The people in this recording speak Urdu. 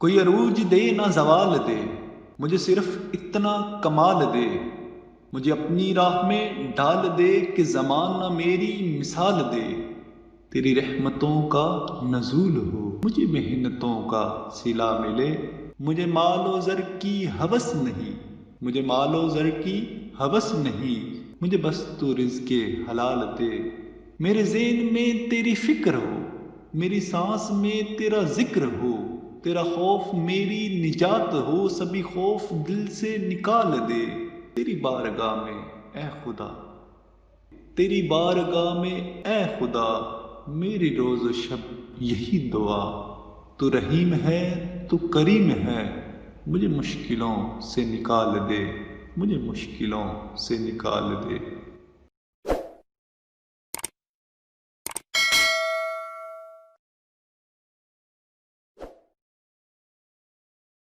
کوئی عروج دے نہ زوال دے، مجھے صرف اتنا کمال دے، مجھے اپنی راہ میں ڈال دے کہ زمانہ میری مثال دے، تیری رحمتوں کا نزول ہو، مجھے محنتوں کا صلہ ملے، مجھے مال و زر کی ہوس نہیں، مجھے مال و زر کی ہوس نہیں، مجھے بس تو رزق حلال دے، میرے ذہن میں تیری فکر ہو، میری سانس میں تیرا ذکر ہو، تیرا خوف میری نجات ہو، سبھی خوف دل سے نکال دے، تیری بارگاہ میں اے خدا، تیری بارگاہ میں اے خدا، میری روز و شب یہی دعا، تو رحیم ہے تو کریم ہے، مجھے مشکلوں سے نکال دے، مجھے مشکلوں سے نکال دے۔